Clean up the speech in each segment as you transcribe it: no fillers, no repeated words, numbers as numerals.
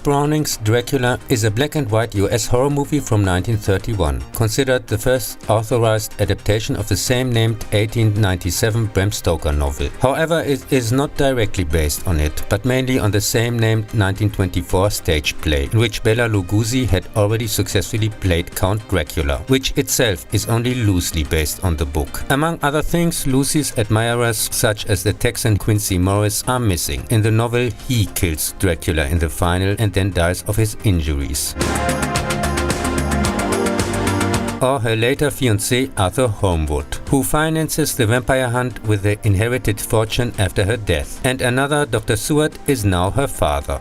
Browning's Dracula is a black and white US horror movie from 1931, considered the first authorized adaptation of the same-named 1897 Bram Stoker novel. However, it is not directly based on it, but mainly on the same-named 1924 stage play, in which Bela Lugosi had already successfully played Count Dracula, which itself is only loosely based on the book. Among other things, Lucy's admirers, such as the Texan Quincy Morris, are missing. In the novel, he kills Dracula in the final and then dies of his injuries. Or her later fiancé Arthur Holmwood, who finances the vampire hunt with the inherited fortune after her death. And another, Dr. Seward, is now her father.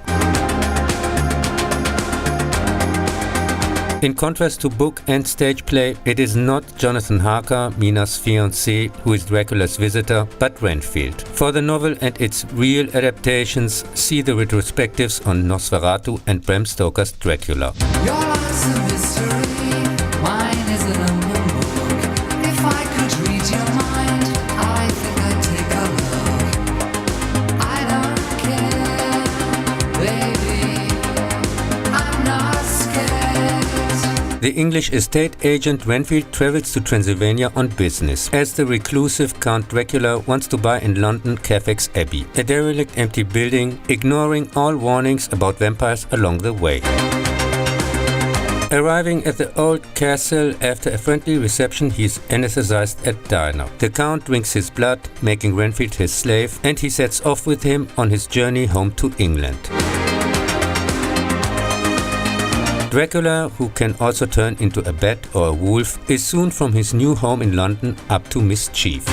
In contrast to book and stage play, it is not Jonathan Harker, Mina's fiancé, who is Dracula's visitor, but Renfield. For the novel and its real adaptations, see the retrospectives on Nosferatu and Bram Stoker's Dracula. Your life's a mystery, mine is an unknown book. If I could read your mind, I think I'd take a look. I don't care, baby, I'm not scared. The English estate agent Renfield travels to Transylvania on business, as the reclusive Count Dracula wants to buy in London Carfax Abbey, a derelict empty building, ignoring all warnings about vampires along the way. Arriving at the old castle after a friendly reception, he is anesthetized at diner. The Count drinks his blood, making Renfield his slave, and he sets off with him on his journey home to England. Dracula, who can also turn into a bat or a wolf, is soon from his new home in London up to mischief.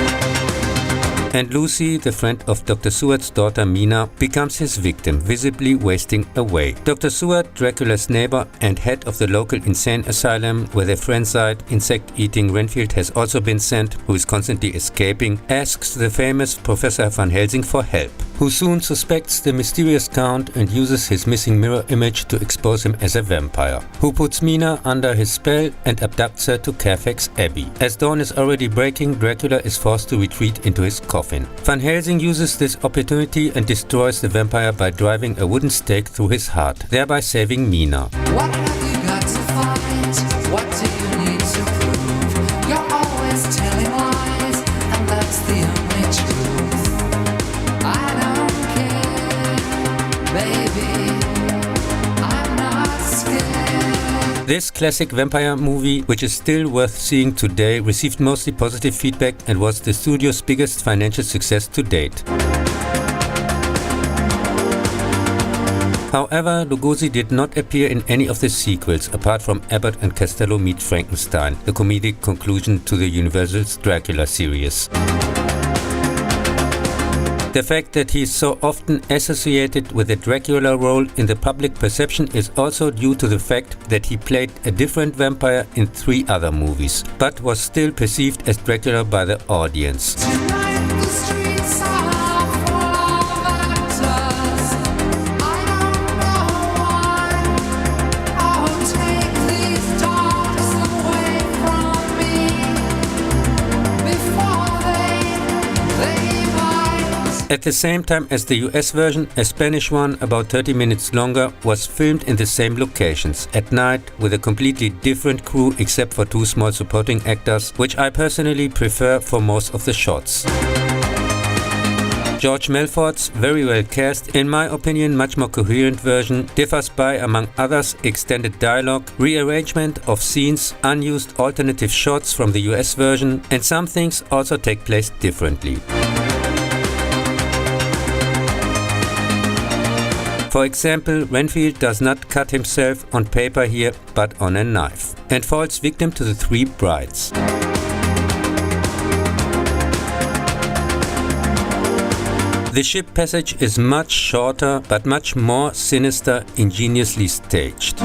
And Lucy, the friend of Dr. Seward's daughter Mina, becomes his victim, visibly wasting away. Dr. Seward, Dracula's neighbor and head of the local insane asylum where their friends died, insect-eating Renfield has also been sent, who is constantly escaping, asks the famous Professor Van Helsing for help, who soon suspects the mysterious Count and uses his missing mirror image to expose him as a vampire, who puts Mina under his spell and abducts her to Carfax Abbey. As dawn is already breaking, Dracula is forced to retreat into his coffin. Van Helsing uses this opportunity and destroys the vampire by driving a wooden stake through his heart, thereby saving Mina. What have you got to fight? What do you need to prove? You're always telling lies, and that's the only truth. I don't care, baby, I'm not scared. This classic vampire movie, which is still worth seeing today, received mostly positive feedback and was the studio's biggest financial success to date. However, Lugosi did not appear in any of the sequels, apart from Abbott and Costello Meet Frankenstein, the comedic conclusion to the Universal's Dracula series. The fact that he is so often associated with the Dracula role in the public perception is also due to the fact that he played a different vampire in 3 other movies, but was still perceived as Dracula by the audience. Tonight the streets are full of actors. I don't know why. Oh, take these dogs away from me before they bite. At the same time as the US version, a Spanish one, about 30 minutes longer, was filmed in the same locations, at night, with a completely different crew except for 2 small supporting actors, which I personally prefer for most of the shots. George Melford's very well cast, in my opinion much more coherent version, differs by, among others, extended dialogue, rearrangement of scenes, unused alternative shots from the US version, and some things also take place differently. For example, Renfield does not cut himself on paper here, but on a knife, and falls victim to the 3 brides. The ship passage is much shorter, but much more sinister, ingeniously staged.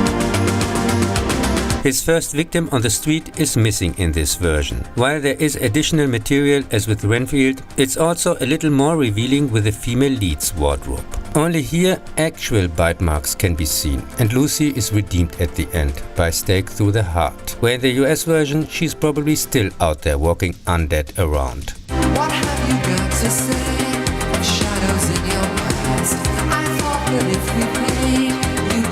His first victim on the street is missing in this version. While there is additional material as with Renfield, it's also a little more revealing with the female lead's wardrobe. Only here actual bite marks can be seen, and Lucy is redeemed at the end by a stake through the heart, where in the US version she's probably still out there walking undead around. What have you got to say? Shadows in your past. I thought that if we played, you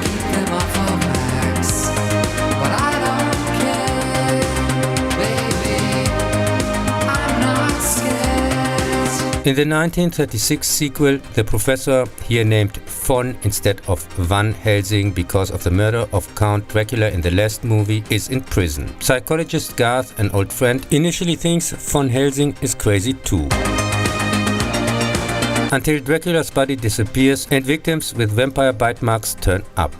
In the 1936 sequel, the professor, here named von instead of Van Helsing because of the murder of Count Dracula in the last movie, is in prison. Psychologist Garth, an old friend, initially thinks von Helsing is crazy too, until Dracula's body disappears and victims with vampire bite marks turn up.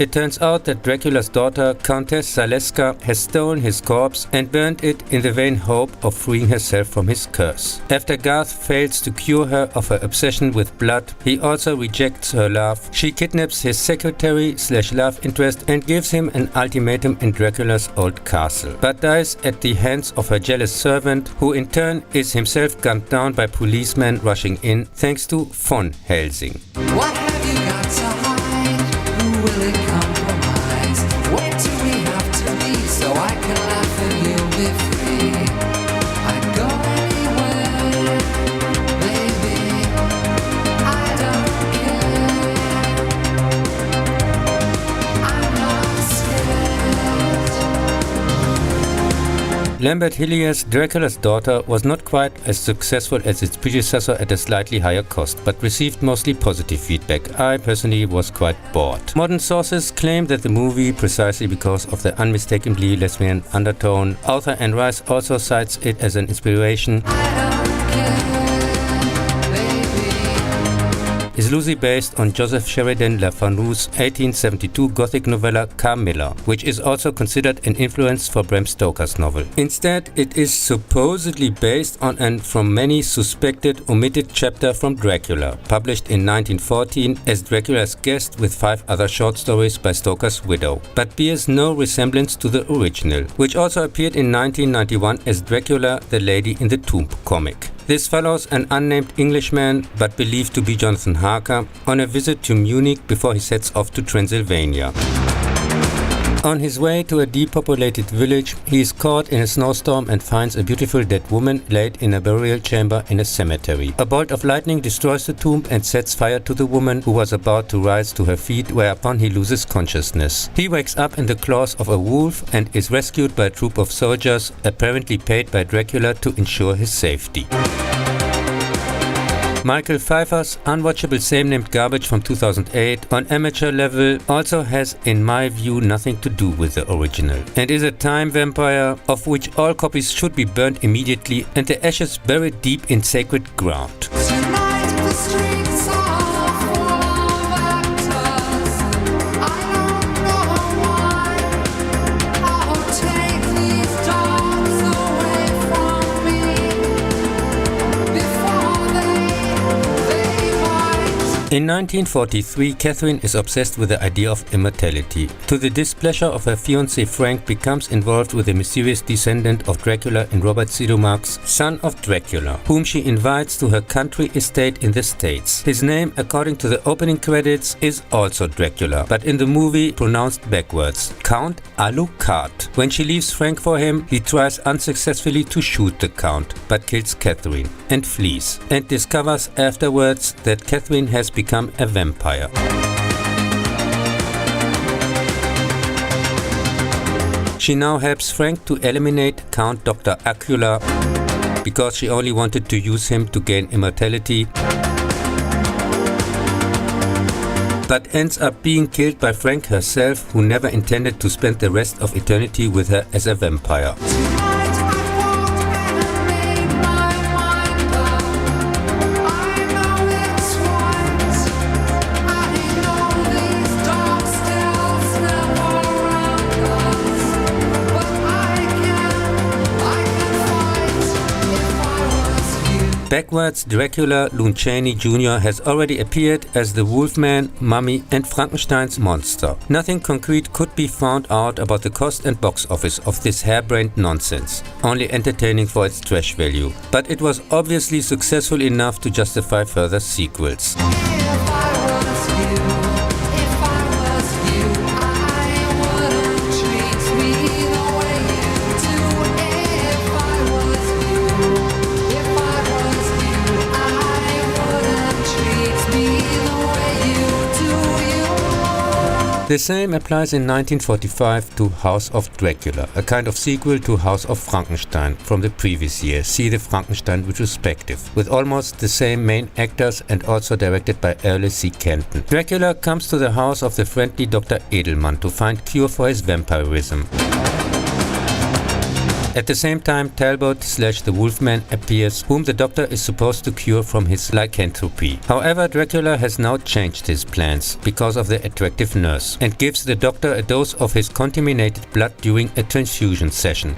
It turns out that Dracula's daughter, Countess Zaleska, has stolen his corpse and burned it in the vain hope of freeing herself from his curse. After Garth fails to cure her of her obsession with blood, he also rejects her love. She kidnaps his secretary/love interest and gives him an ultimatum in Dracula's old castle, but dies at the hands of her jealous servant, who in turn is himself gunned down by policemen rushing in, thanks to von Helsing. What have you got to hide? Who will it compromise? Where do we have to be so I can laugh and you'll be free? I'd go anywhere, baby. I don't care. I'm not scared. Lambert Hillier's Dracula's Daughter was not quite as successful as its predecessor at a slightly higher cost, but received mostly positive feedback. I personally was quite bored. Modern sources claim that the movie, precisely because of the unmistakably lesbian undertone, author Anne Rice also cites it as an inspiration, is loosely based on Joseph Sheridan Le Fanu's 1872 Gothic novella Carmilla, which is also considered an influence for Bram Stoker's novel. Instead, it is supposedly based on and from many suspected omitted chapter from Dracula, published in 1914 as Dracula's guest with 5 other short stories by Stoker's widow, but bears no resemblance to the original, which also appeared in 1991 as Dracula, the Lady in the Tomb comic. This follows an unnamed Englishman, but believed to be Jonathan Harker, on a visit to Munich before he sets off to Transylvania. On his way to a depopulated village, he is caught in a snowstorm and finds a beautiful dead woman laid in a burial chamber in a cemetery. A bolt of lightning destroys the tomb and sets fire to the woman, who was about to rise to her feet, whereupon he loses consciousness. He wakes up in the claws of a wolf and is rescued by a troop of soldiers, apparently paid by Dracula to ensure his safety. Michael Pfeiffer's unwatchable same-named garbage from 2008 on amateur level also has, in my view, nothing to do with the original, and is a time vampire of which all copies should be burnt immediately and the ashes buried deep in sacred ground. Tonight the streets are full of actors. I don't know why. I'll take these dogs away from me before they bite. In 1943, Catherine is obsessed with the idea of immortality. To the displeasure of her fiancé Frank, becomes involved with the mysterious descendant of Dracula in Robert Sidomak's Son of Dracula, whom she invites to her country estate in the States. His name, according to the opening credits, is also Dracula, but in the movie pronounced backwards, Count Alucard. When she leaves Frank for him, he tries unsuccessfully to shoot the Count, but kills Catherine and flees, and discovers afterwards that Catherine has become a vampire. She now helps Frank to eliminate Count Dr. Acula because she only wanted to use him to gain immortality, but ends up being killed by Frank herself, who never intended to spend the rest of eternity with her as a vampire. Tonight I walked and made my mind up. I know it's right. I know these dark styles never around us, but I can fight if I was you. Backwards, Dracula Lon Chaney Jr. has already appeared as the Wolfman, Mummy and Frankenstein's monster. Nothing concrete could be found out about the cost and box office of this harebrained nonsense, only entertaining for its trash value. But it was obviously successful enough to justify further sequels. If I was you, I wouldn't treat me the way you do. If I was you, I wouldn't treat me the way you do. The same applies in 1945 to House of Dracula, a kind of sequel to House of Frankenstein from the previous year, see the Frankenstein retrospective, with almost the same main actors and also directed by Earle C. Kenton. Dracula comes to the house of the friendly Dr. Edelman to find cure for his vampirism. At the same time, Talbot / the Wolfman appears, whom the Doctor is supposed to cure from his lycanthropy. However, Dracula has now changed his plans because of the attractive nurse and gives the Doctor a dose of his contaminated blood during a transfusion session,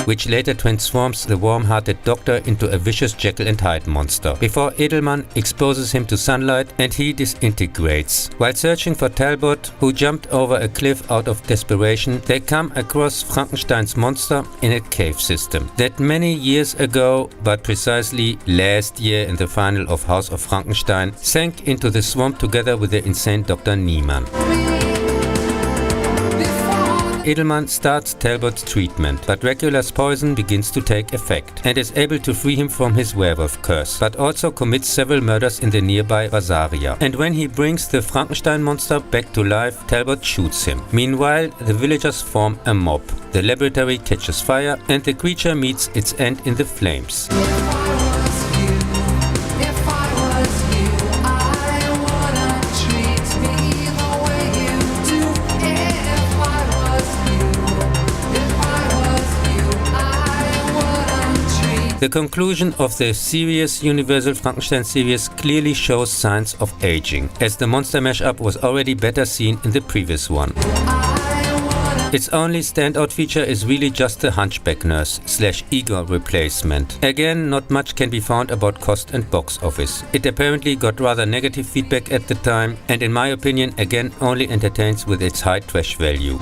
which later transforms the warm-hearted Doctor into a vicious Jekyll and Hyde monster, before Edelman exposes him to sunlight and he disintegrates. While searching for Talbot, who jumped over a cliff out of desperation, they come across Frankenstein's monster in a cave system that many years ago, but precisely last year in the final of House of Frankenstein, sank into the swamp together with the insane Dr. Niemann. Edelman starts Talbot's treatment, but Dracula's poison begins to take effect and is able to free him from his werewolf curse, but also commits several murders in the nearby Vasaria. And when he brings the Frankenstein monster back to life, Talbot shoots him. Meanwhile, the villagers form a mob. The laboratory catches fire and the creature meets its end in the flames. The conclusion of the serious Universal Frankenstein series clearly shows signs of aging, as the monster mashup was already better seen in the previous one. Its only standout feature is really just the Hunchback nurse / Igor replacement. Again, not much can be found about cost and box office. It apparently got rather negative feedback at the time, and in my opinion again only entertains with its high trash value.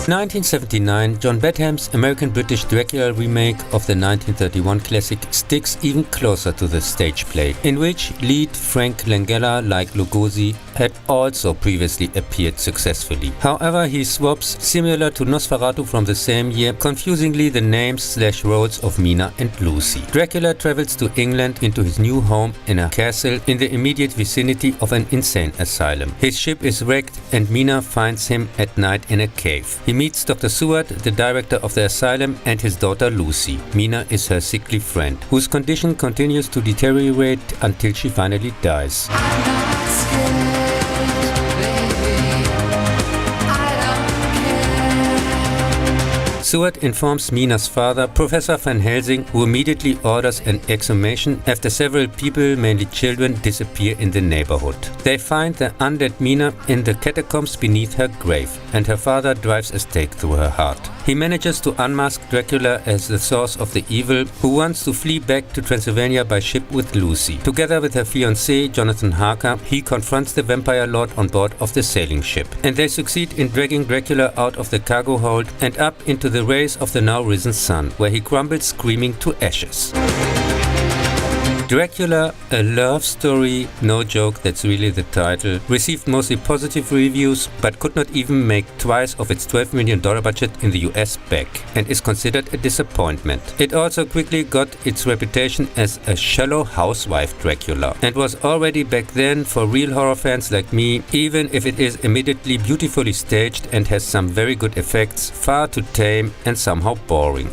In 1979, John Badham's American-British Dracula remake of the 1931 classic sticks even closer to the stage play, in which lead Frank Langella, like Lugosi, had also previously appeared successfully. However, he swaps, similar to Nosferatu from the same year, confusingly the names / roles of Mina and Lucy. Dracula travels to England into his new home in a castle in the immediate vicinity of an insane asylum. His ship is wrecked and Mina finds him at night in a cave. He meets Dr. Seward, the director of the asylum, and his daughter Lucy. Mina is her sickly friend, whose condition continues to deteriorate until she finally dies. Seward informs Mina's father, Professor Van Helsing, who immediately orders an exhumation after several people, mainly children, disappear in the neighborhood. They find the undead Mina in the catacombs beneath her grave, and her father drives a stake through her heart. He manages to unmask Dracula as the source of the evil, who wants to flee back to Transylvania by ship with Lucy. Together with her fiancé, Jonathan Harker, he confronts the vampire lord on board of the sailing ship, and they succeed in dragging Dracula out of the cargo hold and up into the rays of the now risen sun, where he crumbles screaming to ashes. Dracula, a love story, no joke, that's really the title, received mostly positive reviews, but could not even make twice of its $12 million budget in the US back, and is considered a disappointment. It also quickly got its reputation as a shallow housewife Dracula, and was already back then, for real horror fans like me, even if it is immediately beautifully staged and has some very good effects, far too tame and somehow boring.